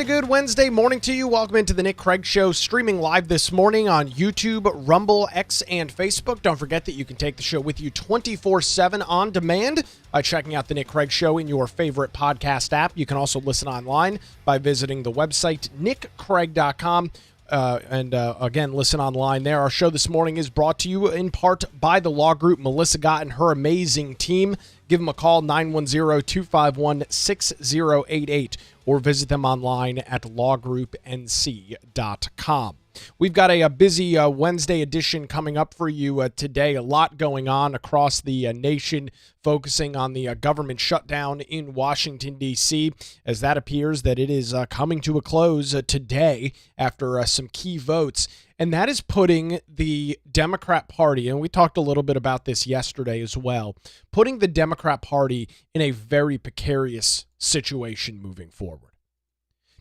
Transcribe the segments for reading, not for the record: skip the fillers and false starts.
a good Wednesday morning to you. Welcome into the Nick Craig Show, streaming live this morning on YouTube, Rumble, X, and Facebook. Don't forget that you can take the show with you 24/7 on demand by checking out the Nick Craig Show in your favorite podcast app. You can also listen online by visiting the website nickcraig.com. Again, listen online there. Our show this morning is brought to you in part by the law group Melissa Gott and her amazing team. Give them a call, 910-251-6088, or visit them online at lawgroupnc.com. We've got a busy Wednesday edition coming up for you today. A lot going on across the nation, focusing on the government shutdown in Washington, D.C., as that appears that it is coming to a close today after some key votes. And that is putting the Democrat Party, and we talked a little bit about this yesterday as well, putting the Democrat Party in a very precarious situation moving forward.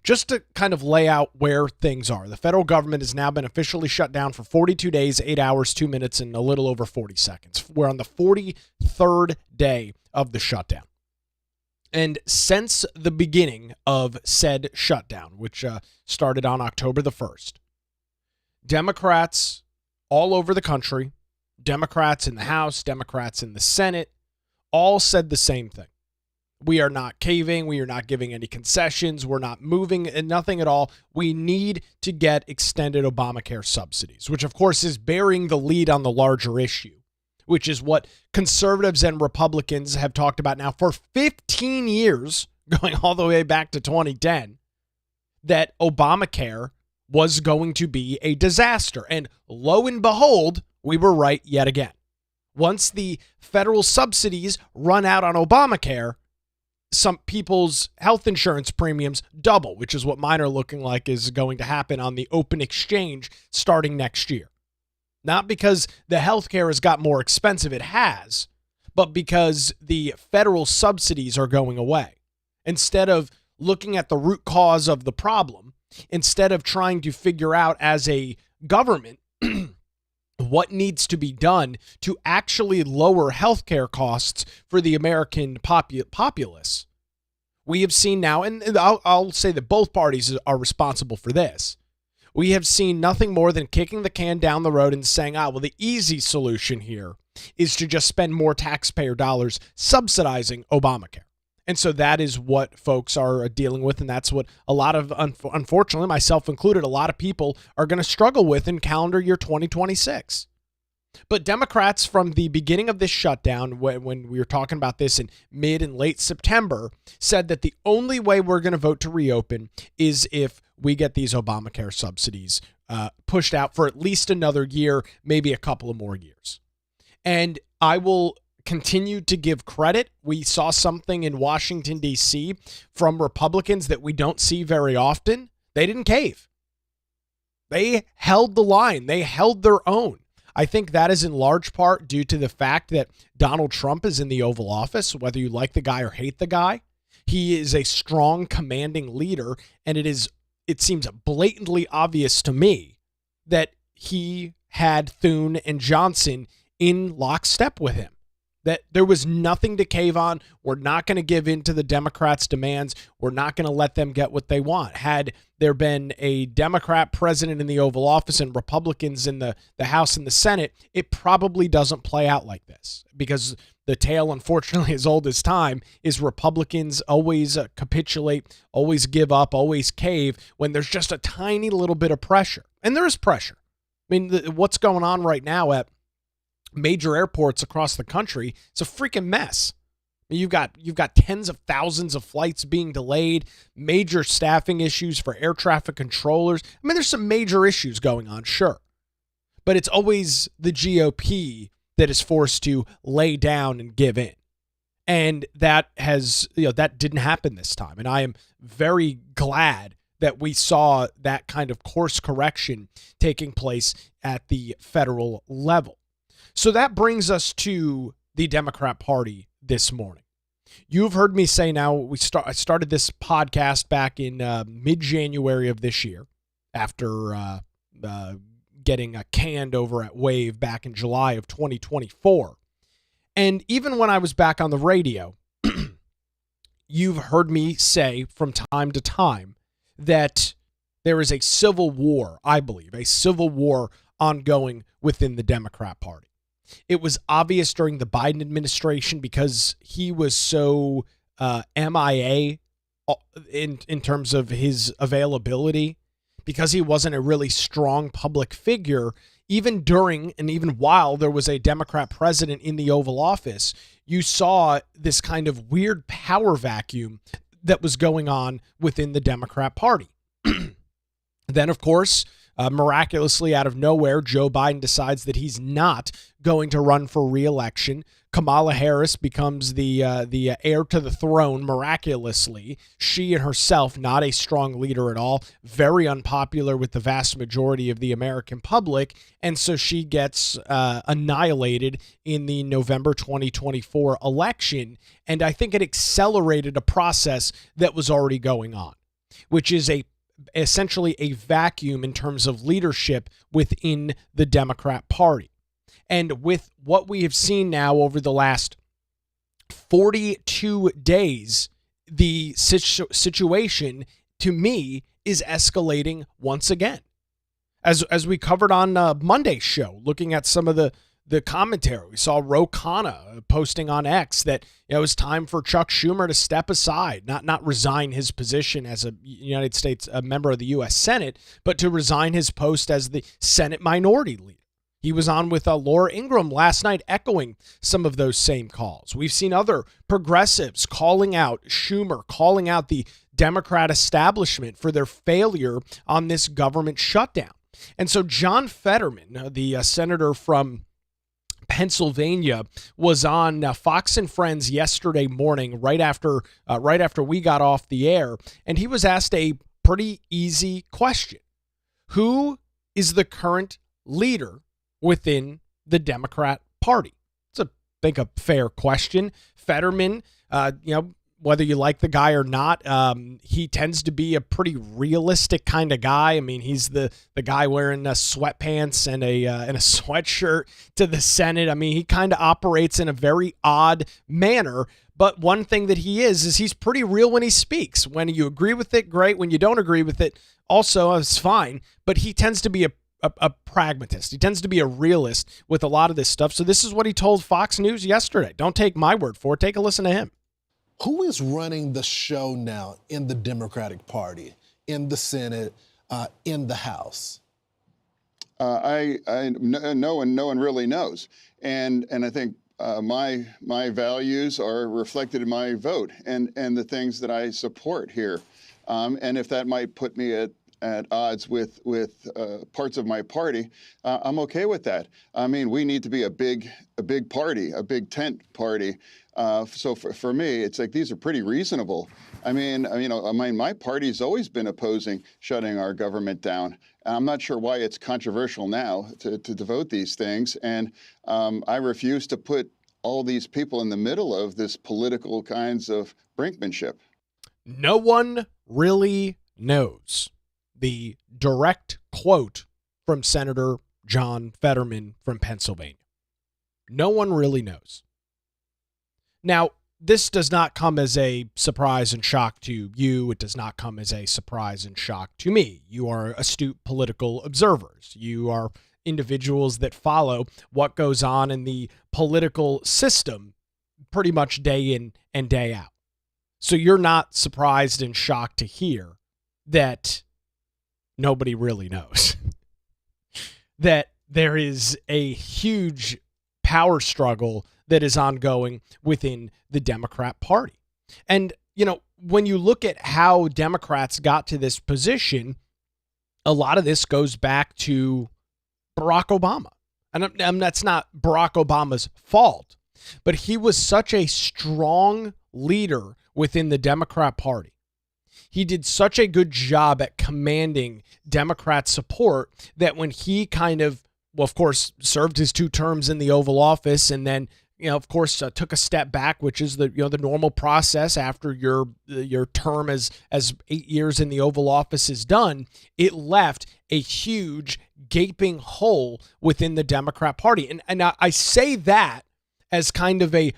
Just to kind of lay out where things are, the federal government has now been officially shut down for 42 days, 8 hours, 2 minutes, and a little over 40 seconds. We're on the 43rd day of the shutdown. And since the beginning of said shutdown, which started on October the 1st, Democrats all over the country, Democrats in the House, Democrats in the Senate, all said the same thing. We are not caving. We are not giving any concessions. We're not moving and nothing at all. We need to get extended Obamacare subsidies, which of course is bearing the lead on the larger issue, which is what conservatives and Republicans have talked about now for 15 years, going all the way back to 2010, that Obamacare was going to be a disaster. And lo and behold, we were right yet again. Once the federal subsidies run out on Obamacare, some people's health insurance premiums double, which is what mine are looking like is going to happen on the open exchange starting next year. Not because the healthcare has got more expensive, it has, but because the federal subsidies are going away. Instead of looking at the root cause of the problem, instead of trying to figure out as a government what needs to be done to actually lower healthcare costs for the American populace. We have seen now, and I'll say that both parties are responsible for this. We have seen nothing more than kicking the can down the road and saying, well, the easy solution here is to just spend more taxpayer dollars subsidizing Obamacare. And so that is what folks are dealing with, and that's what a lot of, unfortunately, myself included, a lot of people are going to struggle with in calendar year 2026. But Democrats from the beginning of this shutdown, when we were talking about this in mid and late September, said that the only way we're going to vote to reopen is if we get these Obamacare subsidies pushed out for at least another year, maybe a couple of more years. And I will continue to give credit. We saw something in Washington, D.C. from Republicans that we don't see very often. They didn't cave. They held the line. They held their own. I think that is in large part due to the fact that Donald Trump is in the Oval Office, whether you like the guy or hate the guy. He is a strong, commanding leader, and it seems blatantly obvious to me that he had Thune and Johnson in lockstep with him. That there was nothing to cave on. We're not going to give in to the Democrats' demands. We're not going to let them get what they want. Had there been a Democrat president in the Oval Office and Republicans in the House and the Senate, it probably doesn't play out like this, because the tale, unfortunately, as old as time, is Republicans always capitulate, always give up, always cave when there's just a tiny little bit of pressure. And there is pressure. I mean, what's going on right now at major airports across the country, it's a freaking mess. You've got tens of thousands of flights being delayed, major staffing issues for air traffic controllers. I mean, there's some major issues going on, sure. But it's always the GOP that is forced to lay down and give in. And that didn't happen this time. And I am very glad that we saw that kind of course correction taking place at the federal level. So that brings us to the Democrat Party this morning. You've heard me say now, I started this podcast back in mid-January of this year after getting canned over at Wave back in July of 2024. And even when I was back on the radio, you've heard me say from time to time that there is a civil war, I believe, a civil war ongoing within the Democrat Party. It was obvious during the Biden administration because he was so MIA in terms of his availability, because he wasn't a really strong public figure. Even during and even while there was a Democrat president in the Oval Office, you saw this kind of weird power vacuum that was going on within the Democrat Party. Then, of course, miraculously out of nowhere, Joe Biden decides that he's not going to run for re-election. Kamala Harris becomes the heir to the throne miraculously. She and herself, not a strong leader at all, very unpopular with the vast majority of the American public, and so she gets annihilated in the November 2024 election. And I think it accelerated a process that was already going on, which is essentially a vacuum in terms of leadership within the Democrat Party. And with what we have seen now over the last 42 days, the situation, to me, is escalating once again. As we covered on Monday's show, looking at some of the commentary, we saw Ro Khanna posting on X that it was time for Chuck Schumer to step aside, not resign his position as a United States a member of the U.S. Senate, but to resign his post as the Senate Minority Leader. He was on with Laura Ingraham last night, echoing some of those same calls. We've seen other progressives calling out Schumer, calling out the Democrat establishment for their failure on this government shutdown. And so John Fetterman, the senator from Pennsylvania, was on Fox and Friends yesterday morning, right after we got off the air, and he was asked a pretty easy question: who is the current leader within the Democrat Party? It's I think a fair question. Fetterman, whether you like the guy or not, he tends to be a pretty realistic kind of guy. I mean, he's the guy wearing sweatpants and a sweatshirt to the Senate. I mean, he kind of operates in a very odd manner. But one thing that he is he's pretty real when he speaks. When you agree with it, great. When you don't agree with it, also, it's fine. But he tends to be a pragmatist. He tends to be a realist with a lot of this stuff. So this is what he told Fox News yesterday. Don't take my word for it. Take a listen to him. Who is running the show now in the Democratic Party, in the Senate, in the House? No one really knows, and I think my values are reflected in my vote and the things that I support here, and if that might put me at odds with parts of my party, I'm okay with that. I mean, we need to be a big party, a big tent party. So for me, it's like these are pretty reasonable. I mean, my party's always been opposing shutting our government down. I'm not sure why it's controversial now to devote these things. And I refuse to put all these people in the middle of this political kinds of brinkmanship. No one really knows. The direct quote from Senator John Fetterman from Pennsylvania. No one really knows. Now, this does not come as a surprise and shock to you. It does not come as a surprise and shock to me. You are astute political observers. You are individuals that follow what goes on in the political system pretty much day in and day out. So you're not surprised and shocked to hear that nobody really knows. That there is a huge power struggle that is ongoing within the Democrat Party. And, when you look at how Democrats got to this position, a lot of this goes back to Barack Obama. And that's not Barack Obama's fault, but he was such a strong leader within the Democrat Party. He did such a good job at commanding Democrat support that when he of course, served his 2 terms in the Oval Office and then, of course, took a step back, which is the normal process after your term as 8 years in the Oval Office is done, it left a huge gaping hole within the Democrat Party. And I say that as kind of a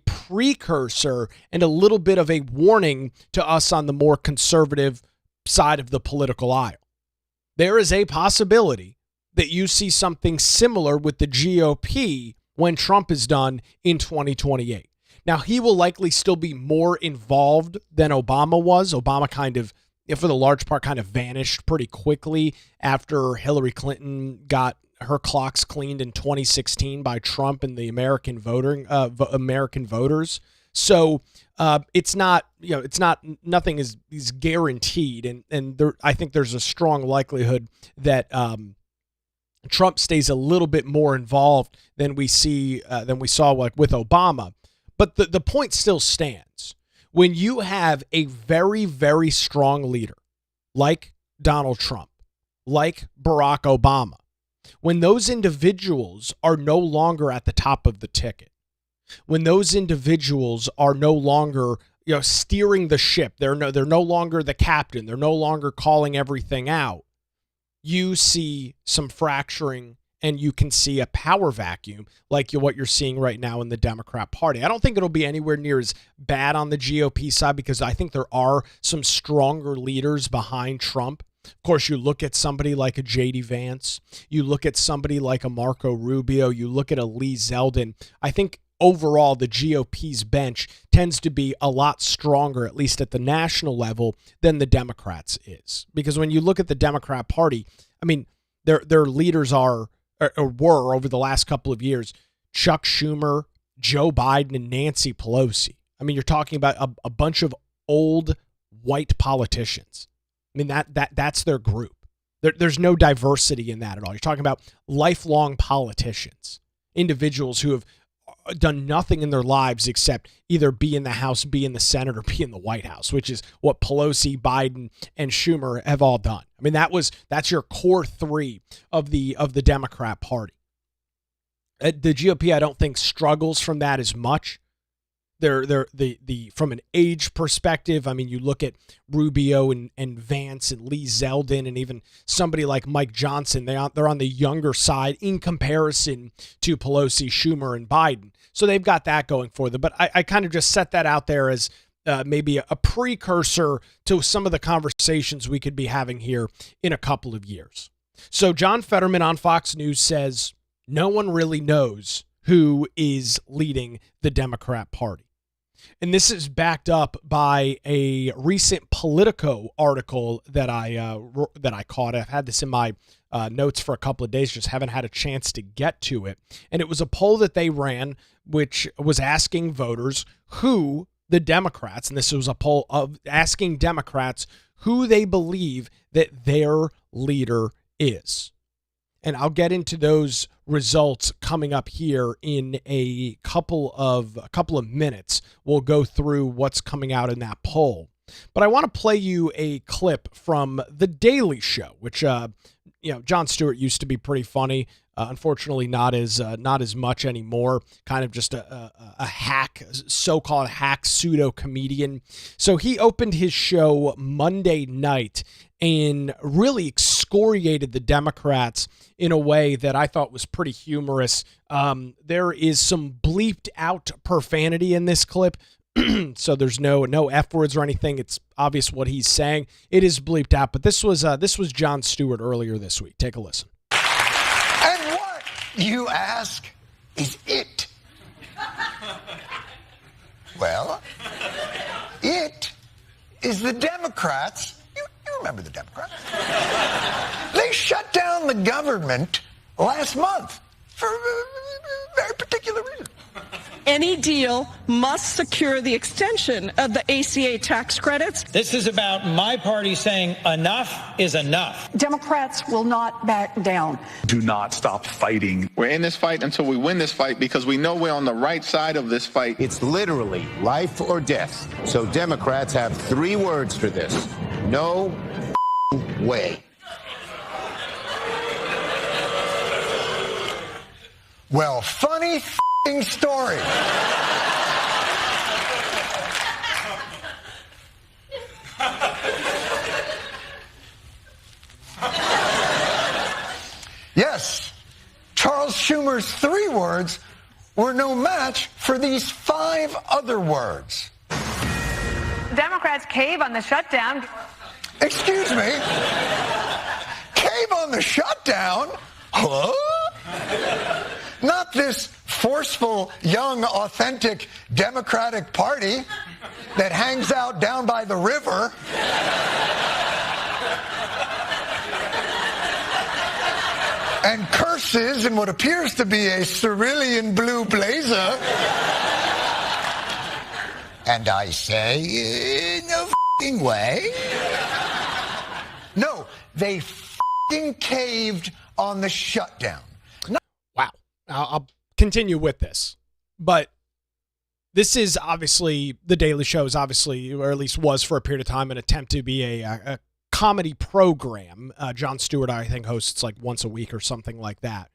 precursor and a little bit of a warning to us on the more conservative side of the political aisle. There is a possibility that you see something similar with the GOP when Trump is done in 2028. Now, he will likely still be more involved than Obama was. Obama kind of, for the large part, kind of vanished pretty quickly after Hillary Clinton got her clocks cleaned in 2016 by Trump and the American voters. So it's not, nothing is guaranteed. And there, I think there's a strong likelihood that Trump stays a little bit more involved than we saw like with Obama. But the point still stands. When you have a very, very strong leader like Donald Trump, like Barack Obama, when those individuals are no longer at the top of the ticket, when those individuals are no longer steering the ship, they're no longer the captain, they're no longer calling everything out, you see some fracturing and you can see a power vacuum like what you're seeing right now in the Democrat Party. I don't think it'll be anywhere near as bad on the GOP side because I think there are some stronger leaders behind Trump. Of course, you look at somebody like a J.D. Vance. You look at somebody like a Marco Rubio. You look at a Lee Zeldin. I think overall the GOP's bench tends to be a lot stronger, at least at the national level, than the Democrats is. Because when you look at the Democrat Party, I mean, their leaders were over the last couple of years, Chuck Schumer, Joe Biden, and Nancy Pelosi. I mean, you're talking about a bunch of old white politicians. I mean, that's their group. There's no diversity in that at all. You're talking about lifelong politicians, individuals who have done nothing in their lives except either be in the House, be in the Senate, or be in the White House, which is what Pelosi, Biden, and Schumer have all done. I mean, that's your core three of the Democrat Party. The GOP, I don't think, struggles from that as much. They're from an age perspective. I mean, you look at Rubio and Vance and Lee Zeldin and even somebody like Mike Johnson. They're on the younger side in comparison to Pelosi, Schumer, and Biden. So they've got that going for them. But I kind of just set that out there as maybe a precursor to some of the conversations we could be having here in a couple of years. So John Fetterman on Fox News says no one really knows who is leading the Democrat Party. And this is backed up by a recent Politico article that I caught. I've had this in my notes for a couple of days, just haven't had a chance to get to it. And it was a poll that they ran, which was asking voters who the Democrats, and this was a poll of asking Democrats who they believe that their leader is. And I'll get into those results coming up here in a couple of minutes. We'll go through what's coming out in that poll. But I want to play you a clip from The Daily Show, which Jon Stewart used to be pretty funny. Unfortunately, not as much anymore. Kind of just a hack, so-called hack pseudo comedian. So he opened his show Monday night and really excoriated the Democrats in a way that I thought was pretty humorous. There is some bleeped out profanity in this clip. So there's no F words or anything. It's obvious what he's saying. It is bleeped out, but this was Jon Stewart earlier this week. Take a listen. And what, you ask, is it? Well, it is the Democrats. You remember the Democrats? They shut down the government last month for a very particular reason. Any deal must secure the extension of the ACA tax credits. This is about my party saying enough is enough. Democrats will not back down. Do not stop fighting. We're in this fight until we win this fight because we know we're on the right side of this fight. It's literally life or death. So Democrats have 3 words for this. No way. Well, funny story. Yes, Charles Schumer's 3 words were no match for these 5 other words. Democrats cave on the shutdown. Excuse me? Cave on the shutdown? Huh? Not this forceful, young, authentic Democratic Party that hangs out down by the river. And curses in what appears to be a cerulean blue blazer. And I say, no f***ing way. No, they f***ing caved on the shutdown. Wow. I'll continue with this. But this is obviously, The Daily Show is obviously, or at least was for a period of time, an attempt to be a comedy program. Jon Stewart, I think, hosts like once a week or something like that.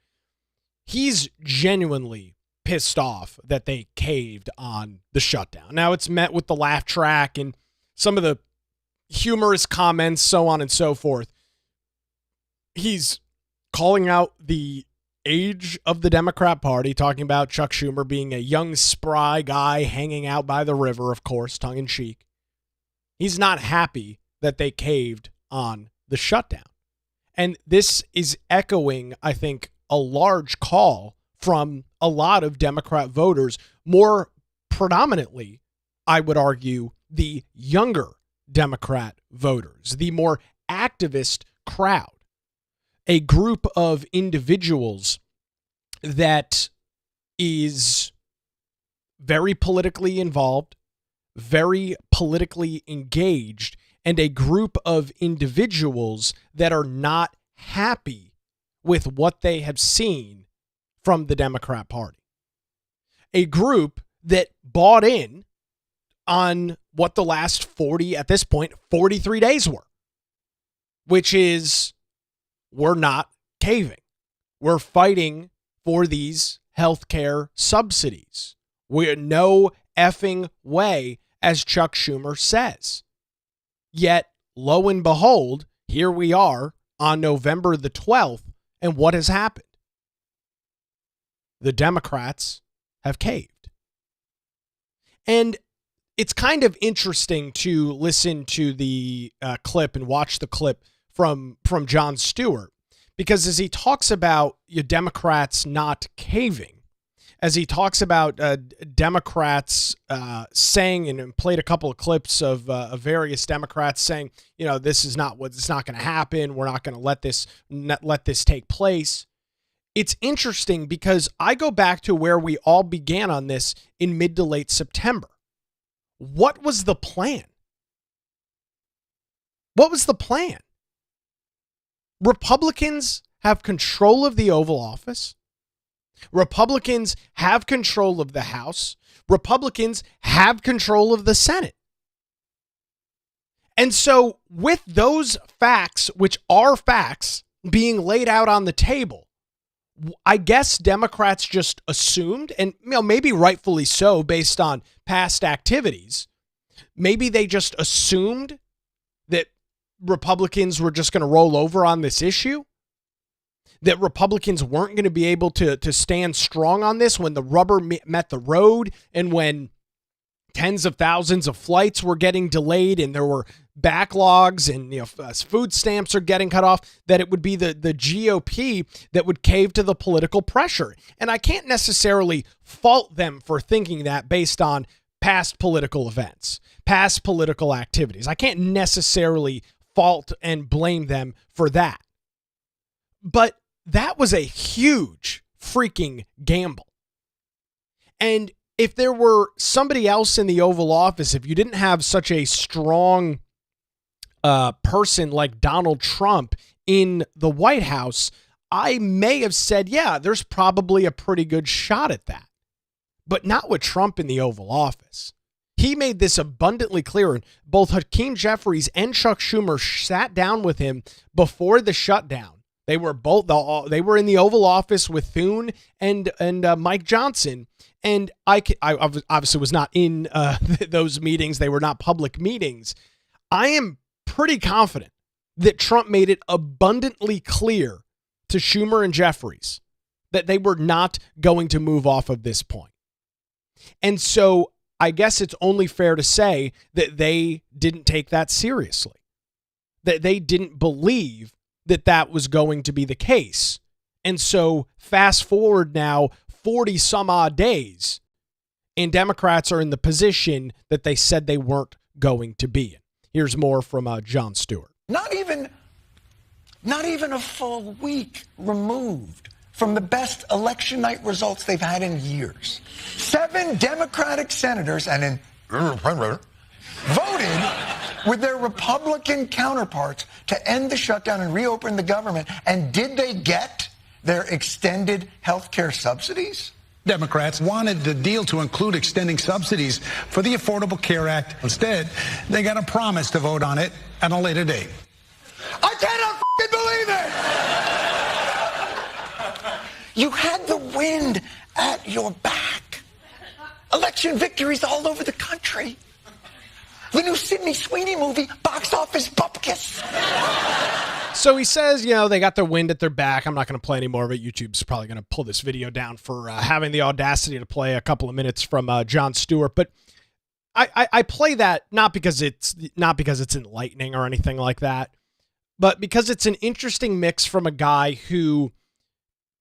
He's genuinely pissed off that they caved on the shutdown. Now, it's met with the laugh track and some of the humorous comments, so on and so forth. He's calling out the age of the Democrat Party, talking about Chuck Schumer being a young, spry guy hanging out by the river, of course, tongue-in-cheek. He's not happy that they caved on the shutdown. And this is echoing, I think, a large call from a lot of Democrat voters, more predominantly, I would argue, the younger Democrat voters, the more activist crowd, a group of individuals that is very politically involved, very politically engaged, and a group of individuals that are not happy with what they have seen from the Democrat Party. A group that bought in on what the last 43 days were, which is, we're not caving. We're fighting for these healthcare subsidies. We're no effing way, as Chuck Schumer says. Yet, lo and behold, here we are on November the 12th, and what has happened? The Democrats have caved. And it's kind of interesting to listen to the clip and watch the clip from Jon Stewart, because as he talks about Democrats not caving, as he talks about Democrats saying, and played a couple of clips of various Democrats saying, this is not what's not going to happen. We're not going to let this take place. It's interesting because I go back to where we all began on this in mid to late September. What was the plan? What was the plan? Republicans have control of the Oval Office. Republicans have control of the House. Republicans have control of the Senate. And so with those facts, which are facts, being laid out on the table, I guess Democrats just assumed, and maybe rightfully so based on past activities, maybe they just assumed that Republicans were just going to roll over on this issue, that Republicans weren't going to be able to stand strong on this when the rubber met the road and when tens of thousands of flights were getting delayed and there were backlogs and food stamps are getting cut off, that it would be the GOP that would cave to the political pressure. And I can't necessarily fault them for thinking that based on past political events, past political activities. I can't necessarily fault and blame them for that. But that was a huge freaking gamble. And if there were somebody else in the Oval Office, if you didn't have such a strong person like Donald Trump in the White House, I may have said, yeah, there's probably a pretty good shot at that. But not with Trump in the Oval Office. He made this abundantly clear. And both Hakeem Jeffries and Chuck Schumer sat down with him before the shutdown. They were in the Oval Office with Thune and Mike Johnson. And I obviously was not in those meetings. They were not public meetings. I am pretty confident that Trump made it abundantly clear to Schumer and Jeffries that they were not going to move off of this point. And so I guess it's only fair to say that they didn't take that seriously. that they didn't believe that that was going to be the case. And so fast forward now 40 some odd days, and Democrats are in the position that they said they weren't going to be in. Here's more from Jon Stewart. Not even a full week removed from the best election night results they've had in years. 7 Democratic senators voted with their Republican counterparts to end the shutdown and reopen the government. And did they get their extended health care subsidies? Democrats wanted the deal to include extending subsidies for the Affordable Care Act. Instead, they got a promise to vote on it at a later date. I cannot believe it! You had the wind at your back. Election victories all over the country. The new Sydney Sweeney movie, box office bupkis. So he says, you know, they got their wind at their back. I'm not going to play any more of it. YouTube's probably going to pull this video down for having the audacity to play a couple of minutes from Jon Stewart. But I play that not because it's enlightening or anything like that, but because it's an interesting mix from a guy who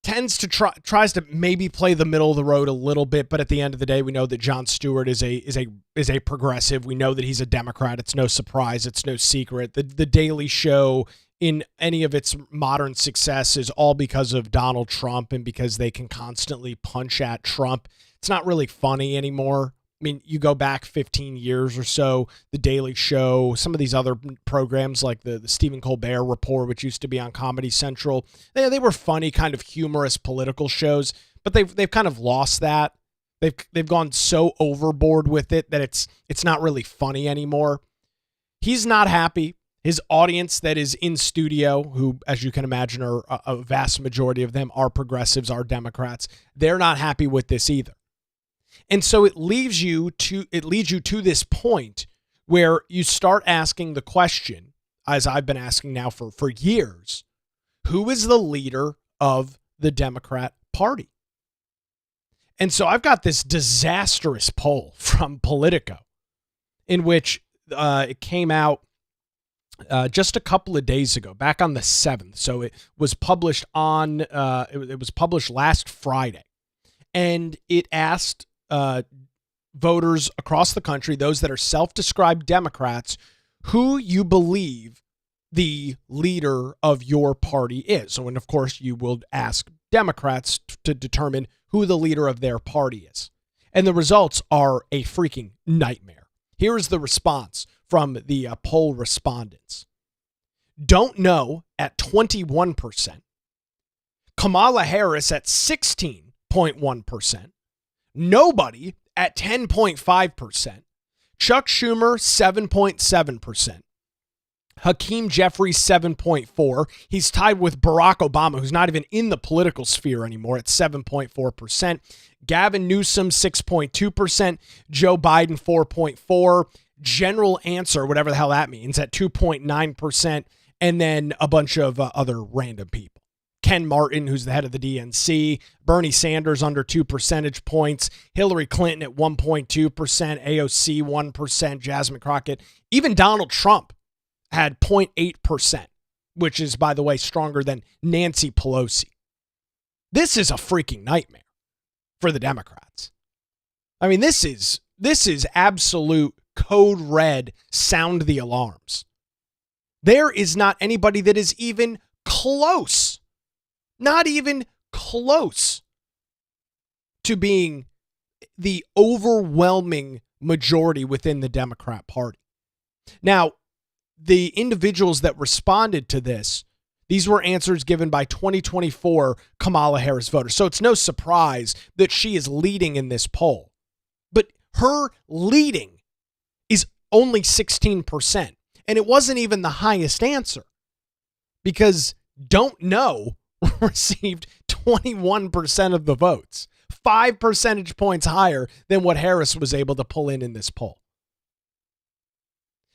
tends to tries to maybe play the middle of the road a little bit, but at the end of the day, we know that Jon Stewart is a progressive. We know that he's a Democrat. It's no surprise. It's no secret. The Daily Show, in any of its modern success, is all because of Donald Trump and because they can constantly punch at Trump. It's not really funny anymore. I mean, you go back 15 years or so, The Daily Show, some of these other programs like the Stephen Colbert Report, which used to be on Comedy Central, they were funny, kind of humorous political shows, but they've kind of lost that. They've gone so overboard with it that it's not really funny anymore. He's not happy. His audience that is in studio, who, as you can imagine, are a vast majority of them are progressives, are Democrats. They're not happy with this either. And so it leads you to this point where you start asking the question, as I've been asking now for years, who is the leader of the Democrat Party? And so I've got this disastrous poll from Politico in which it came out just a couple of days ago, back on the 7th. So it was published on it was published last Friday, and it asked voters across the country, those that are self-described Democrats, who you believe the leader of your party is. So, and of course, you will ask Democrats to determine who the leader of their party is. And the results are a freaking nightmare. Here is the response from the poll respondents. Don't know at 21%. Kamala Harris at 16.1%. Nobody at 10.5%. Chuck Schumer, 7.7%. Hakeem Jeffries, 7.4%. He's tied with Barack Obama, who's not even in the political sphere anymore, at 7.4%. Gavin Newsom, 6.2%. Joe Biden, 4.4%. General answer, whatever the hell that means, at 2.9%. And then a bunch of other random people. Ken Martin, who's the head of the DNC, Bernie Sanders under 2 percentage points, Hillary Clinton at 1.2%, AOC 1%, Jasmine Crockett, even Donald Trump had 0.8%, which is, by the way, stronger than Nancy Pelosi. This is a freaking nightmare for the Democrats. I mean, this is absolute code red, sound the alarms. There is not anybody that is even close. Not even close to being the overwhelming majority within the Democrat Party. Now, the individuals that responded to this, these were answers given by 2024 Kamala Harris voters. So it's no surprise that she is leading in this poll. But her leading is only 16%. And it wasn't even the highest answer, because don't know received 21% of the votes, 5 percentage points higher than what Harris was able to pull in this poll.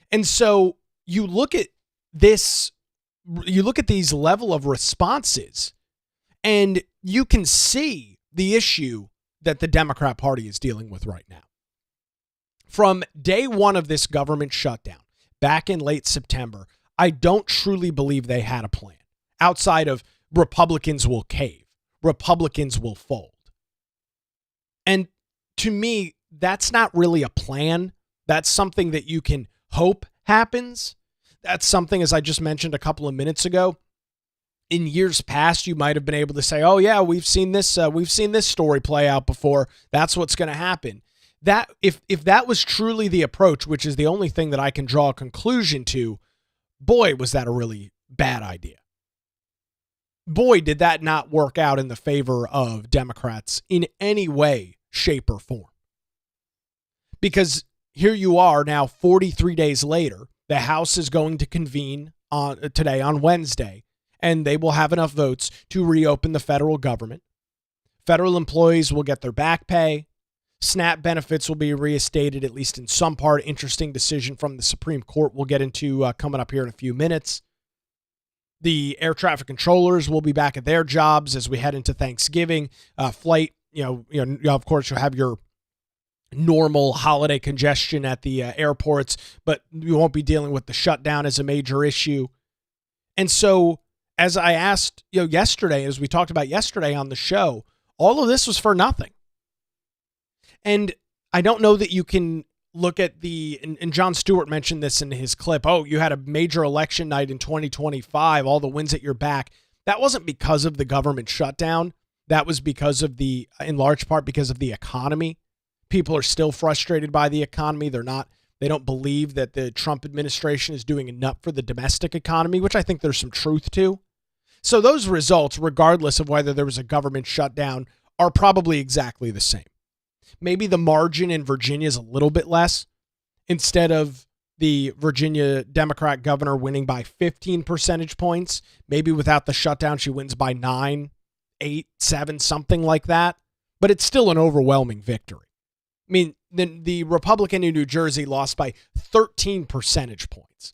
And so you look at this, you look at these level of responses, and you can see the issue that the Democrat Party is dealing with right now. From day one of this government shutdown, back in late September, I don't truly believe they had a plan outside of Republicans will cave, Republicans will fold. And to me, that's not really a plan. That's something that you can hope happens. That's something, as I just mentioned a couple of minutes ago, in years past, you might have been able to say, oh yeah, we've seen this story play out before. That's what's going to happen. That if that was truly the approach, which is the only thing that I can draw a conclusion to, boy, was that a really bad idea. Boy, did that not work out in the favor of Democrats in any way, shape, or form. Because here you are now 43 days later, the House is going to convene today on Wednesday, and they will have enough votes to reopen the federal government. Federal employees will get their back pay. SNAP benefits will be reinstated, at least in some part. Interesting decision from the Supreme Court we'll get into coming up here in a few minutes. The air traffic controllers will be back at their jobs as we head into Thanksgiving. Flight, of course, you'll have your normal holiday congestion at the airports, but you won't be dealing with the shutdown as a major issue. And so, as I asked, yesterday, as we talked about yesterday on the show, all of this was for nothing. And I don't know that you can look at and Jon Stewart mentioned this in his clip. Oh, you had a major election night in 2025, all the wins at your back. That wasn't because of the government shutdown. That was because of in large part because of the economy. People are still frustrated by the economy. They don't believe that the Trump administration is doing enough for the domestic economy, which I think there's some truth to. So those results, regardless of whether there was a government shutdown, are probably exactly the same. Maybe the margin in Virginia is a little bit less. Instead of the Virginia Democrat governor winning by 15 percentage points, maybe without the shutdown, she wins by 9, 8, 7, something like that. But it's still an overwhelming victory. I mean, the Republican in New Jersey lost by 13 percentage points.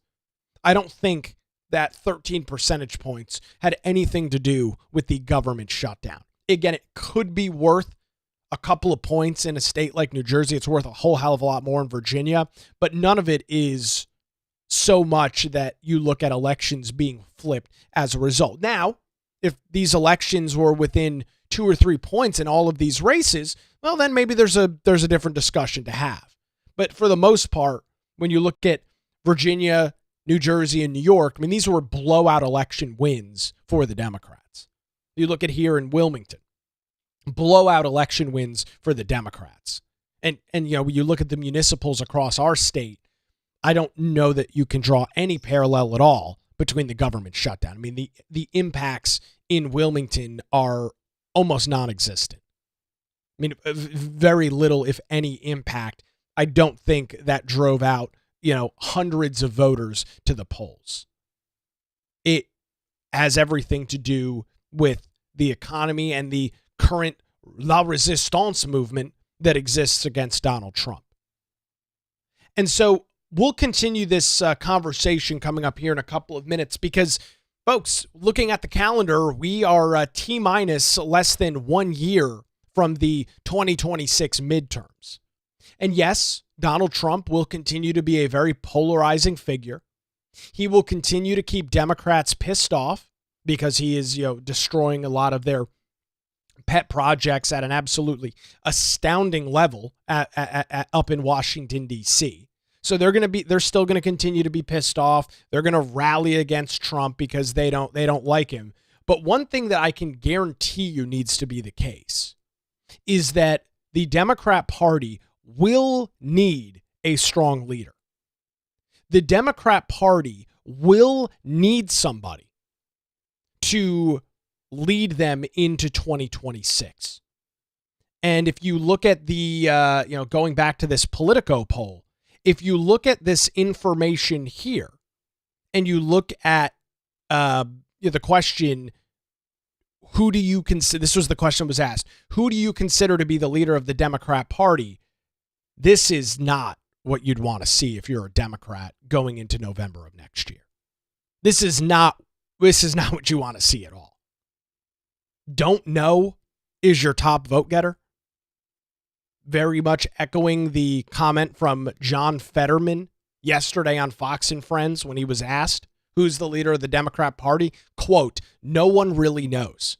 I don't think that 13 percentage points had anything to do with the government shutdown. Again, it could be worth a couple of points in a state like New Jersey. It's worth a whole hell of a lot more in Virginia, but none of it is so much that you look at elections being flipped as a result. Now, if these elections were within 2 or 3 points in all of these races, well, then maybe there's a different discussion to have. But for the most part, when you look at Virginia, New Jersey, and New York, I mean, these were blowout election wins for the Democrats. You look at here in Wilmington, blowout election wins for the Democrats. And when you look at the municipals across our state, I don't know that you can draw any parallel at all between the government shutdown. I mean, the impacts in Wilmington are almost non-existent. I mean, very little, if any, impact. I don't think that drove out, hundreds of voters to the polls. It has everything to do with the economy and the current La Resistance movement that exists against Donald Trump. And so we'll continue this conversation coming up here in a couple of minutes because, folks, looking at the calendar, we are T-minus less than 1 year from the 2026 midterms. And yes, Donald Trump will continue to be a very polarizing figure. He will continue to keep Democrats pissed off because he is, destroying a lot of their pet projects at an absolutely astounding level up in Washington, D.C. So they're still going to continue to be pissed off. They're going to rally against Trump because they don't like him. But one thing that I can guarantee you needs to be the case is that the Democrat Party will need a strong leader. The Democrat Party will need somebody to lead them into 2026. And if you look at the, going back to this Politico poll, if you look at this information here and you look at the question, who do you consider, this was the question that was asked, who do you consider to be the leader of the Democrat Party? This is not what you'd want to see if you're a Democrat going into November of next year. This is not what you want to see at all. Don't know is your top vote getter. Very much echoing the comment from John Fetterman yesterday on Fox and Friends when he was asked, who's the leader of the Democrat Party, quote, no one really knows.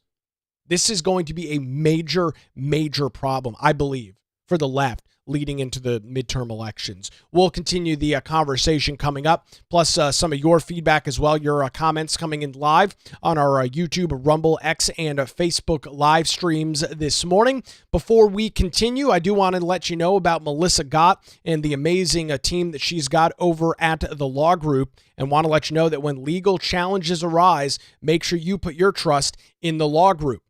This is going to be a major, major problem, I believe, for the left leading into the midterm elections. We'll continue the conversation coming up, plus some of your feedback as well, your comments coming in live on our YouTube, Rumble, X, and Facebook live streams this morning. Before we continue, I do want to let you know about Melissa Gott and the amazing team that she's got over at the Law Group, and want to let you know that when legal challenges arise, make sure you put your trust in the Law Group.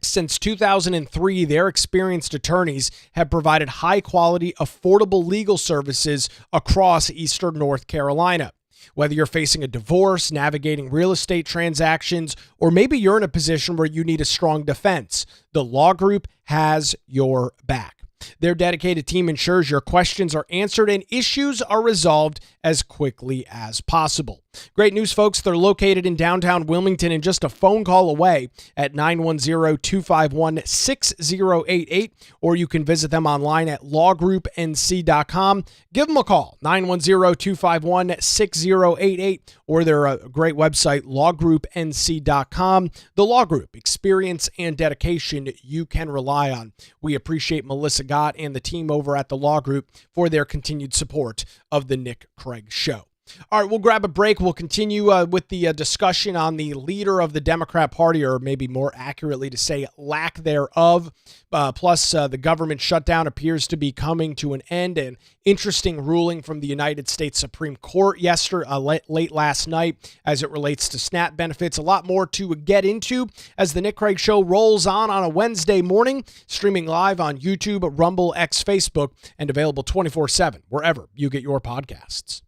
Since 2003, their experienced attorneys have provided high-quality, affordable legal services across Eastern North Carolina. Whether you're facing a divorce, navigating real estate transactions, or maybe you're in a position where you need a strong defense, the Law Group has your back. Their dedicated team ensures your questions are answered and issues are resolved as quickly as possible. Great news, folks. They're located in downtown Wilmington and just a phone call away at 910-251-6088, or you can visit them online at lawgroupnc.com. Give them a call, 910-251-6088, or their great website, lawgroupnc.com. The Law Group, experience and dedication you can rely on. We appreciate Melissa Gott and the team over at the Law Group for their continued support of the Nick Craig Show. All right, we'll grab a break. We'll continue with the discussion on the leader of the Democrat Party, or maybe more accurately to say lack thereof. Plus, the government shutdown appears to be coming to an end. An interesting ruling from the United States Supreme Court late last night as it relates to SNAP benefits. A lot more to get into as the Nick Craig Show rolls on a Wednesday morning, streaming live on YouTube, Rumble, X, Facebook, and available 24/7 wherever you get your podcasts.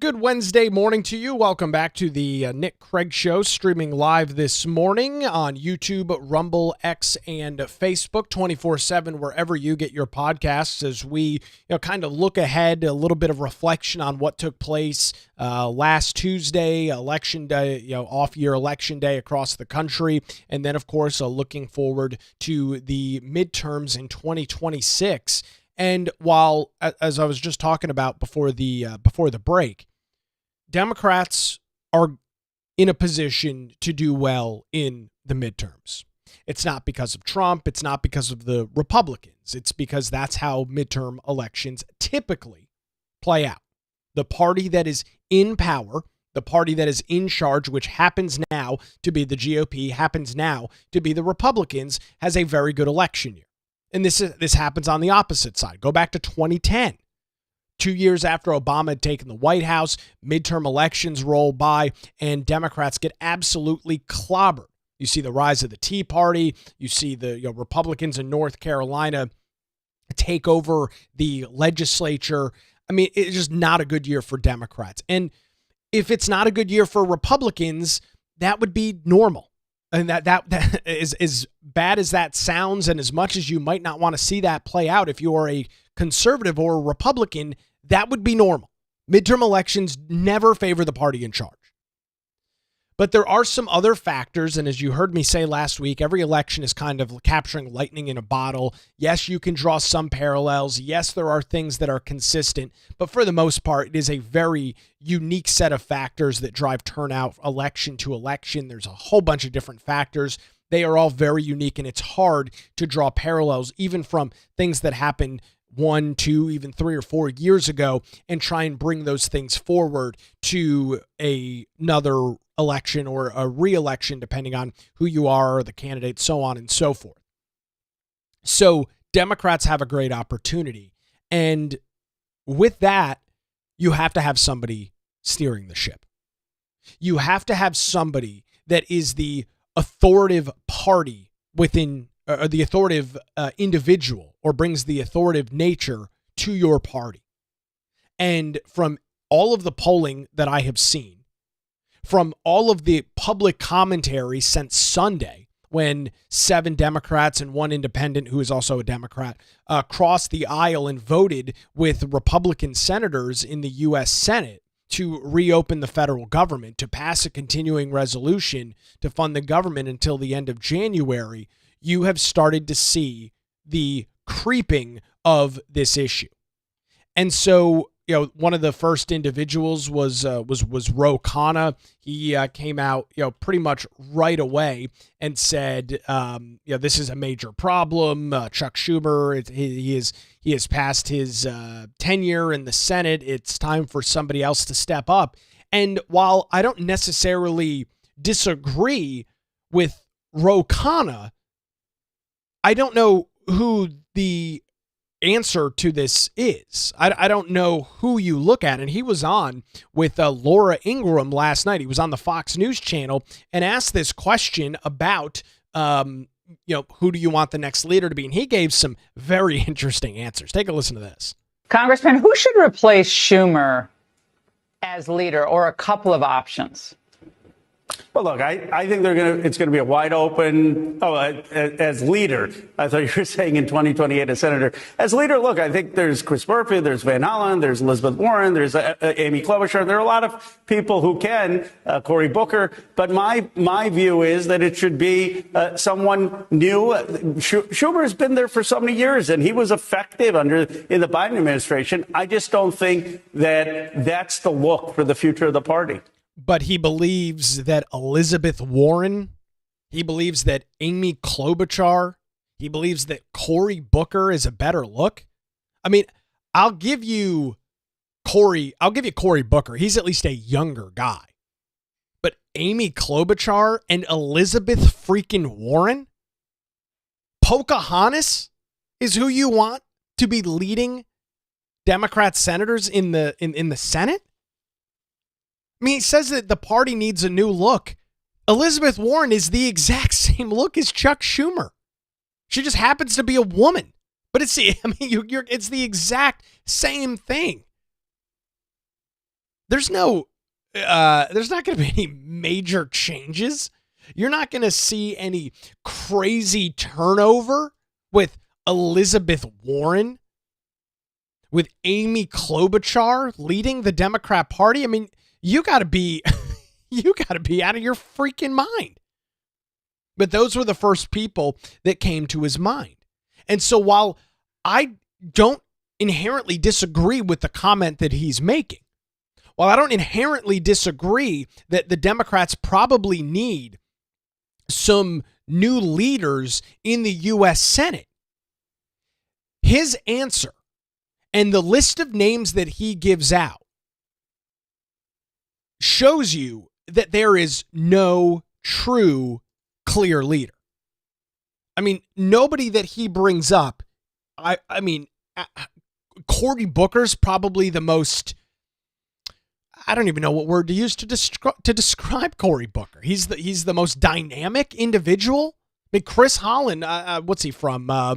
Good Wednesday morning to you. Welcome back to the Nick Craig Show, streaming live this morning on YouTube, Rumble, X, and Facebook, 24/7, wherever you get your podcasts, as we kind of look ahead, a little bit of reflection on what took place last Tuesday, election day, off-year election day across the country, and then, of course, looking forward to the midterms in 2026. And while, as I was just talking about before the break, Democrats are in a position to do well in the midterms. It's not because of Trump. It's not because of the Republicans. It's because that's how midterm elections typically play out. The party that is in power, the party that is in charge, which happens now to be the GOP, happens now to be the Republicans, has a very good election year. And this happens on the opposite side. Go back to 2010. 2 years after Obama had taken the White House, midterm elections roll by, and Democrats get absolutely clobbered. You see the rise of the Tea Party. You see the Republicans in North Carolina take over the legislature. I mean, it's just not a good year for Democrats. And if it's not a good year for Republicans, that would be normal. And that is as bad as that sounds, and as much as you might not want to see that play out, if you are a conservative or a Republican, that would be normal. Midterm elections never favor the party in charge. But there are some other factors, and as you heard me say last week, every election is kind of capturing lightning in a bottle. Yes, you can draw some parallels. Yes, there are things that are consistent, but for the most part, it is a very unique set of factors that drive turnout election to election. There's a whole bunch of different factors. They are all very unique, and it's hard to draw parallels, even from things that happened 1, 2, even 3 or 4 years ago, and try and bring those things forward to another election or a re-election, depending on who you are, the candidate, so on and so forth. So Democrats have a great opportunity. And with that, you have to have somebody steering the ship. You have to have somebody that is the authoritative party within, or the authoritative individual, or brings the authoritative nature to your party. And from all of the polling that I have seen, from all of the public commentary since Sunday, when 7 Democrats and 1 independent, who is also a Democrat, crossed the aisle and voted with Republican senators in the U.S. Senate to reopen the federal government, to pass a continuing resolution to fund the government until the end of January, you have started to see the creeping of this issue. And so, one of the first individuals was Ro Khanna. He came out, pretty much right away and said, this is a major problem. Chuck Schumer, he has passed his tenure in the Senate. It's time for somebody else to step up. And while I don't necessarily disagree with Ro Khanna, I don't know who the answer to this is. I don't know who you look at. And he was on with Laura Ingraham last night. He was on the Fox News channel and asked this question about, who do you want the next leader to be? And he gave some very interesting answers. Take a listen to this. Congressman, who should replace Schumer as leader, or a couple of options? Well, look, I think it's going to be a wide open, as leader. I thought you were saying in 2028 as senator. As leader, look, I think there's Chris Murphy, there's Van Hollen, there's Elizabeth Warren, there's Amy Klobuchar. There are a lot of people who can, Cory Booker. But my view is that it should be someone new. Schumer's been there for so many years, and he was effective in the Biden administration. I just don't think that that's the look for the future of the party. But he believes that Elizabeth Warren, he believes that Amy Klobuchar, he believes that Cory Booker is a better look. I mean, I'll give you Cory Booker. He's at least a younger guy. But Amy Klobuchar and Elizabeth freaking Warren? Pocahontas is who you want to be leading Democrat senators in the Senate? I mean, he says that the party needs a new look. Elizabeth Warren is the exact same look as Chuck Schumer. She just happens to be a woman. But it's the exact same thing. There's not going to be any major changes. You're not going to see any crazy turnover with Elizabeth Warren, with Amy Klobuchar leading the Democrat Party. I mean, you got to be out of your freaking mind. But those were the first people that came to his mind. And so while I don't inherently disagree with the comment that he's making, while I don't inherently disagree that the Democrats probably need some new leaders in the U.S. Senate, his answer and the list of names that he gives out shows you that there is no true clear leader. I mean, nobody that he brings up, I mean, Cory Booker's probably the most, I don't even know what word to use to describe Cory Booker. He's the most dynamic individual. I mean, Chris Holland, what's he from? I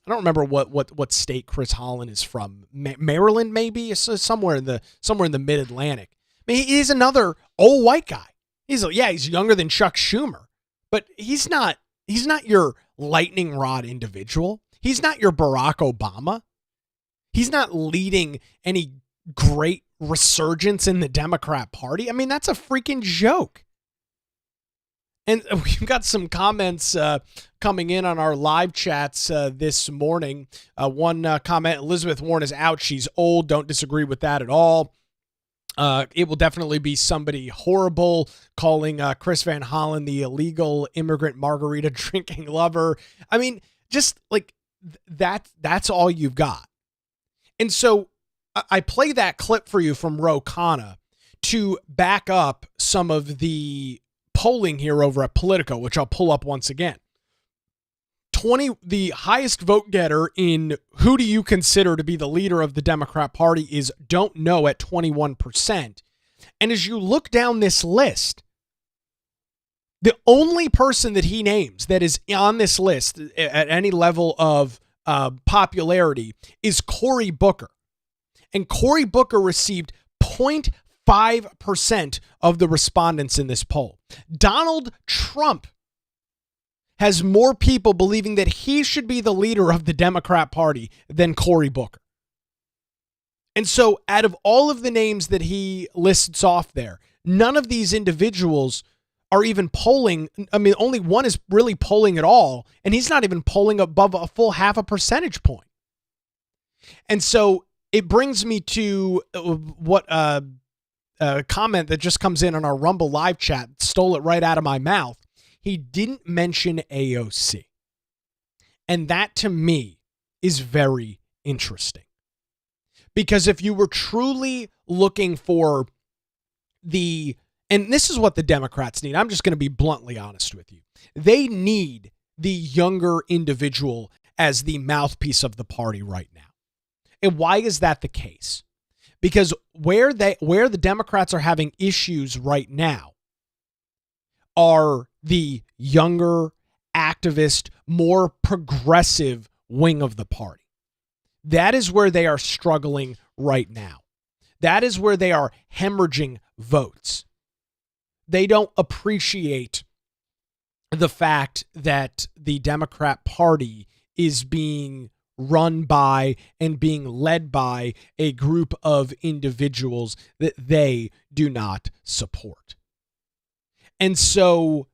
don't remember what state Chris Holland is from. Maryland, maybe, somewhere in the Mid-Atlantic. I mean, he's another old white guy. He's younger than Chuck Schumer, but he's not your lightning rod individual. He's not your Barack Obama. He's not leading any great resurgence in the Democrat Party. I mean, that's a freaking joke. And we've got some comments coming in on our live chats this morning. One comment, Elizabeth Warren is out. She's old. Don't disagree with that at all. It will definitely be somebody horrible calling Chris Van Hollen the illegal immigrant margarita drinking lover. I mean, just like that's all you've got. And so I play that clip for you from Ro Khanna to back up some of the polling here over at Politico, which I'll pull up once again. The highest vote getter in who do you consider to be the leader of the Democrat Party is don't know at 21%. And as you look down this list, the only person that he names that is on this list at any level of popularity is Cory Booker. And Cory Booker received 0.5% of the respondents in this poll. Donald Trump has more people believing that he should be the leader of the Democrat Party than Cory Booker. And so out of all of the names that he lists off there, none of these individuals are even polling. I mean, only one is really polling at all, and he's not even polling above a full 0.5 percentage point. And so it brings me to what a comment that just comes in on our Rumble live chat, stole it right out of my mouth. He didn't mention AOC. And that to me is very interesting. Because if you were truly looking for and this is what the Democrats need, I'm just going to be bluntly honest with you. They need the younger individual as the mouthpiece of the party right now. And why is that the case? Because where the Democrats are having issues right now are the younger, activist, more progressive wing of the party. That is where they are struggling right now. That is where they are hemorrhaging votes. They don't appreciate the fact that the Democrat Party is being run by and being led by a group of individuals that they do not support. And so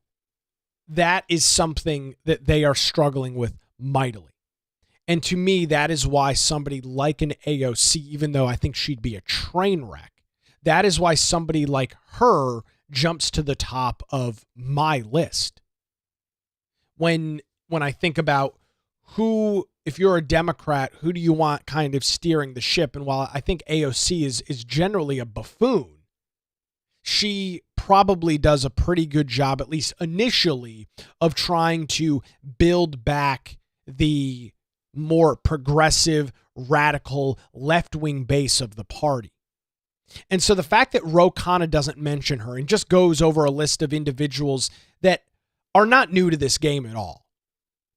that is something that they are struggling with mightily. And to me, that is why somebody like an AOC, even though I think she'd be a train wreck, that is why somebody like her jumps to the top of my list. When I think about who, if you're a Democrat, who do you want kind of steering the ship? And while I think AOC is generally a buffoon, she probably does a pretty good job, at least initially, of trying to build back the more progressive, radical, left-wing base of the party. And so the fact that Ro Khanna doesn't mention her and just goes over a list of individuals that are not new to this game at all.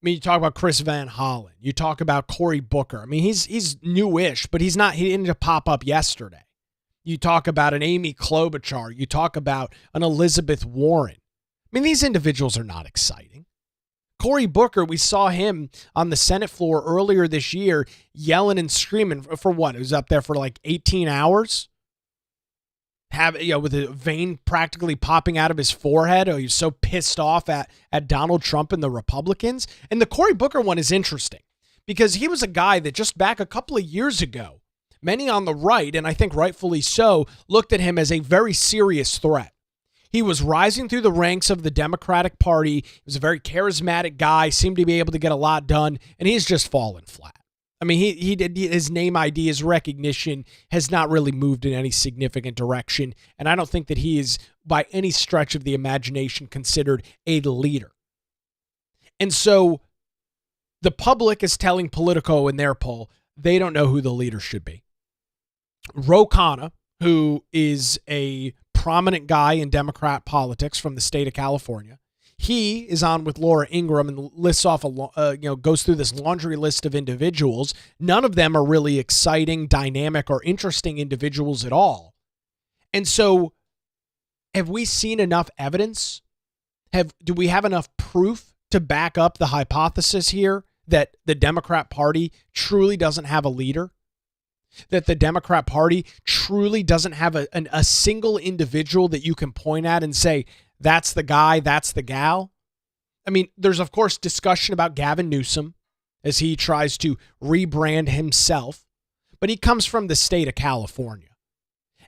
I mean, you talk about Chris Van Hollen. You talk about Cory Booker. I mean, he's newish, but he didn't pop up yesterday. You talk about an Amy Klobuchar. You talk about an Elizabeth Warren. I mean, these individuals are not exciting. Cory Booker, we saw him on the Senate floor earlier this year yelling and screaming for what? It was up there for like 18 hours. With a vein practically popping out of his forehead. Oh, he was so pissed off at Donald Trump and the Republicans. And the Cory Booker one is interesting because he was a guy that just back a couple of years ago many on the right, and I think rightfully so, looked at him as a very serious threat. He was rising through the ranks of the Democratic Party. He was a very charismatic guy, seemed to be able to get a lot done, and he's just fallen flat. I mean, he did his name ID, his recognition has not really moved in any significant direction, and I don't think that he is, by any stretch of the imagination, considered a leader. And so the public is telling Politico in their poll they don't know who the leader should be. Ro Khanna, who is a prominent guy in Democrat politics from the state of California, he is on with Laura Ingraham and lists off goes through this laundry list of individuals. None of them are really exciting, dynamic, or interesting individuals at all. And so, have we seen enough evidence? Do we have enough proof to back up the hypothesis here that the Democrat Party truly doesn't have a leader? That the Democrat Party truly doesn't have a single individual that you can point at and say, that's the guy, that's the gal? I mean, there's, of course, discussion about Gavin Newsom as he tries to rebrand himself, but he comes from the state of California.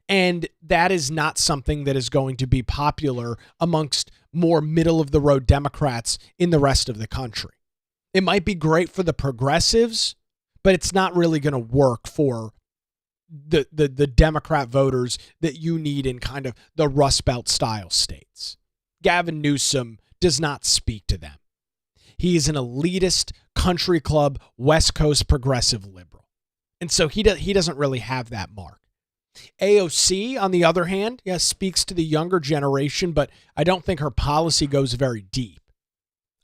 And that is not something that is going to be popular amongst more middle-of-the-road Democrats in the rest of the country. It might be great for the progressives, but it's not really going to work for the Democrat voters that you need in kind of the Rust Belt style states. Gavin Newsom does not speak to them. He is an elitist country club West Coast progressive liberal. And so he doesn't really have that mark. AOC, on the other hand, speaks to the younger generation, but I don't think her policy goes very deep.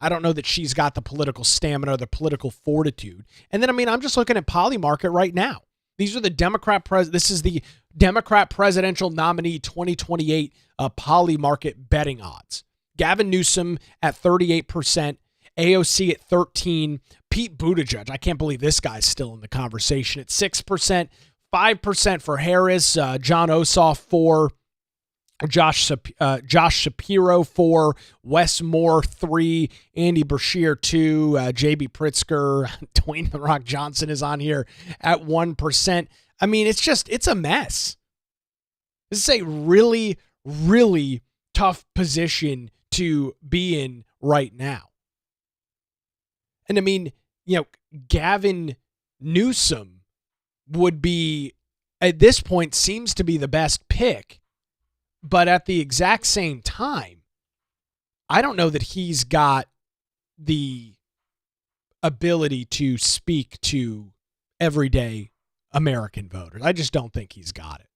I don't know that she's got the political stamina or the political fortitude. And then, I'm just looking at Polymarket right now. These are the this is the Democrat presidential nominee 2028 Polymarket betting odds. Gavin Newsom at 38%, AOC at 13%, Pete Buttigieg, I can't believe this guy's still in the conversation, at 6%, 5% for Harris, John Ossoff 4%, Josh Shapiro 4%, Wes Moore 3%, Andy Beshear 2%, J.B. Pritzker, Dwayne "The Rock" Johnson is on here at 1%. It's a mess. This is a really, really tough position to be in right now. And Gavin Newsom would be, at this point, seems to be the best pick. But at the exact same time, I don't know that he's got the ability to speak to everyday American voters. I just don't think he's got it.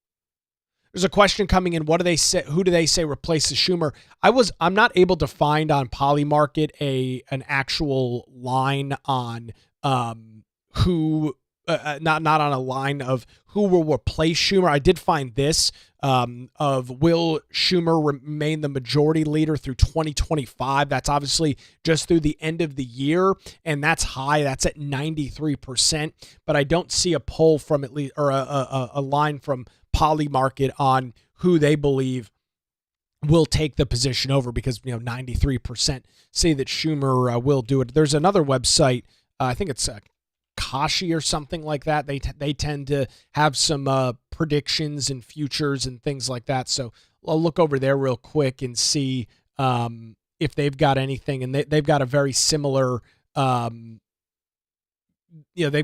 There's a question coming in. What do they say? Who do they say replaces Schumer? I'm not able to find on Polymarket an actual line on who. Not on a line of who will replace Schumer. I did find this of will Schumer remain the majority leader through 2025. That's obviously just through the end of the year, and that's high. That's at 93%. But I don't see a poll from at least or a line from Polymarket on who they believe will take the position over, because 93% say that Schumer will do it. There's another website. I think it's Kashi or something like that. They tend to have some predictions and futures and things like that. So I'll look over there real quick and see if they've got anything. And they've got a very similar, they've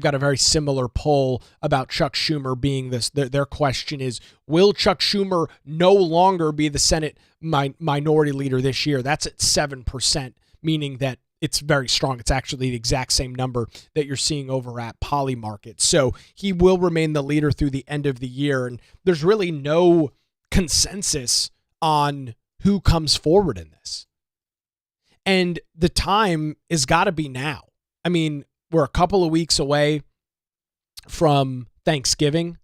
got a very similar poll about Chuck Schumer being this. Their question is, will Chuck Schumer no longer be the Senate minority leader this year? That's at 7%, meaning that it's very strong. It's actually the exact same number that you're seeing over at Polymarket. So he will remain the leader through the end of the year. And there's really no consensus on who comes forward in this. And the time has got to be now. We're a couple of weeks away from Thanksgiving.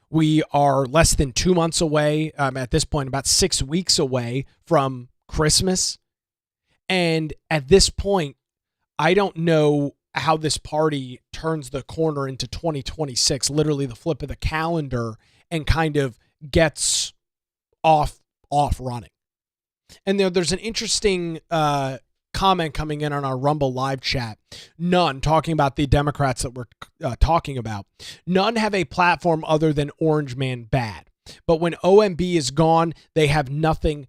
We are less than 2 months away, at this point, about 6 weeks away from Christmas. And at this point, I don't know how this party turns the corner into 2026, literally the flip of the calendar, and kind of gets off running. And there's an interesting comment coming in on our Rumble live chat. None, talking about the Democrats that we're talking about, none have a platform other than Orange Man Bad. But when OMB is gone, they have nothing.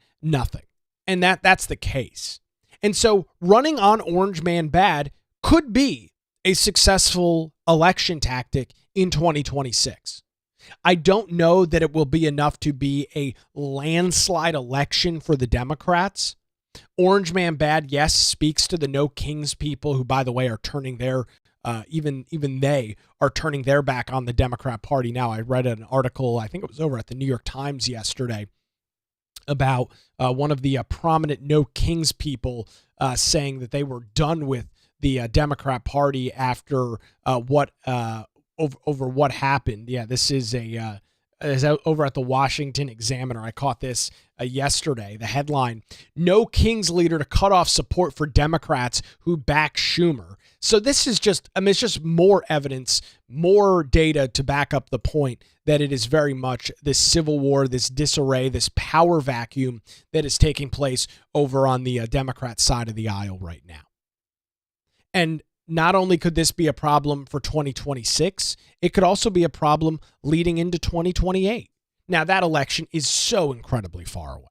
And that's the case. And so running on Orange Man Bad could be a successful election tactic in 2026. I don't know that it will be enough to be a landslide election for the Democrats. Orange Man Bad, yes, speaks to the No Kings people who, by the way, are turning their even they are turning their back on the Democrat Party now. I read an article, I think it was over at the New York Times yesterday, about one of the prominent No Kings people saying that they were done with the Democrat Party after over what happened. Yeah, this is over at the Washington Examiner. I caught this yesterday. The headline: No Kings leader to cut off support for Democrats who back Schumer. So this is just, it's just more evidence, more data to back up the point that it is very much this civil war, this disarray, this power vacuum that is taking place over on the Democrat side of the aisle right now. And not only could this be a problem for 2026, it could also be a problem leading into 2028. Now, that election is so incredibly far away.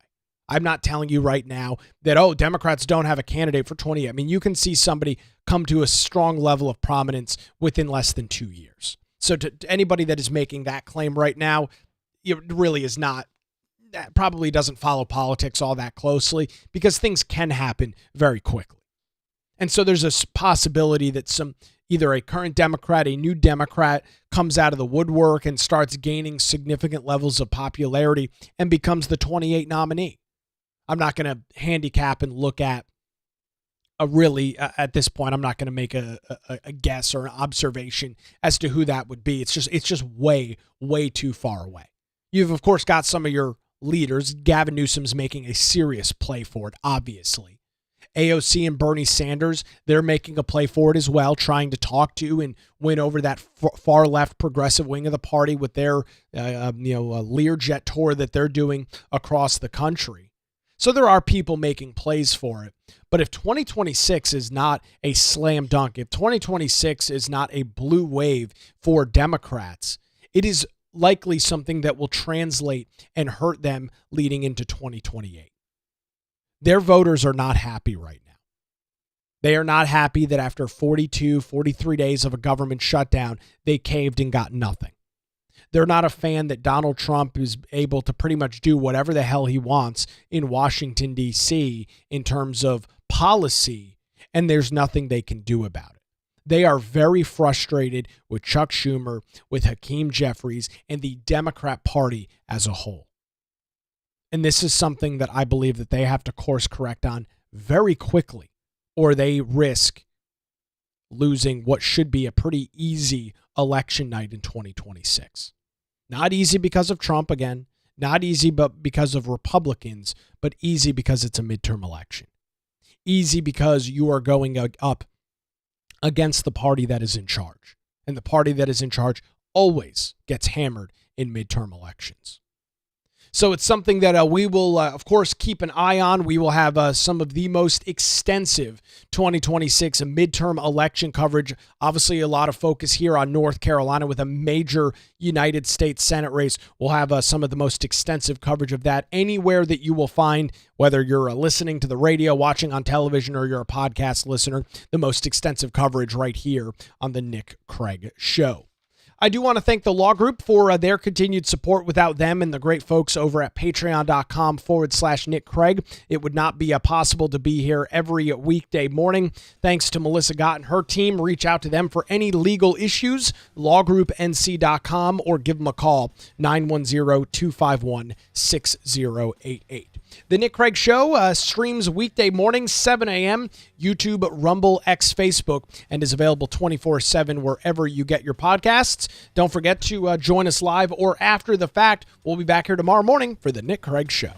I'm not telling you right now that, Democrats don't have a candidate for 20. I mean, you can see somebody come to a strong level of prominence within less than 2 years. So to anybody that is making that claim right now, it really is not, that probably doesn't follow politics all that closely, because things can happen very quickly. And so there's a possibility that either a current Democrat, a new Democrat comes out of the woodwork and starts gaining significant levels of popularity and becomes the 28 nominee. I'm not going to handicap and look at at this point, I'm not going to make a guess or an observation as to who that would be. It's just way, way too far away. You've, of course, got some of your leaders. Gavin Newsom's making a serious play for it, obviously. AOC and Bernie Sanders, they're making a play for it as well, trying to talk to and win over that far left progressive wing of the party with their Learjet tour that they're doing across the country. So there are people making plays for it. But if 2026 is not a slam dunk, if 2026 is not a blue wave for Democrats, it is likely something that will translate and hurt them leading into 2028. Their voters are not happy right now. They are not happy that after 43 days of a government shutdown, they caved and got nothing. They're not a fan that Donald Trump is able to pretty much do whatever the hell he wants in Washington, D.C. in terms of policy, and there's nothing they can do about it. They are very frustrated with Chuck Schumer, with Hakeem Jeffries, and the Democrat Party as a whole. And this is something that I believe that they have to course correct on very quickly, or they risk losing what should be a pretty easy election night in 2026. Not easy because of Trump again, not easy but because of Republicans, but easy because it's a midterm election. Easy because you are going up against the party that is in charge. And the party that is in charge always gets hammered in midterm elections. So it's something that we will, of course, keep an eye on. We will have some of the most extensive 2026 midterm election coverage. Obviously, a lot of focus here on North Carolina with a major United States Senate race. We'll have some of the most extensive coverage of that anywhere that you will find, whether you're listening to the radio, watching on television, or you're a podcast listener, the most extensive coverage right here on the Nick Craig Show. I do want to thank the Law Group for their continued support. Without them and the great folks over at patreon.com/Nick Craig, it would not be possible to be here every weekday morning. Thanks to Melissa Gott and her team. Reach out to them for any legal issues, lawgroupnc.com, or give them a call, 910-251-6088. The Nick Craig Show streams weekday mornings, 7 a.m., YouTube, Rumble, X, Facebook, and is available 24/7 wherever you get your podcasts. Don't forget to join us live or after the fact. We'll be back here tomorrow morning for the Nick Craig Show.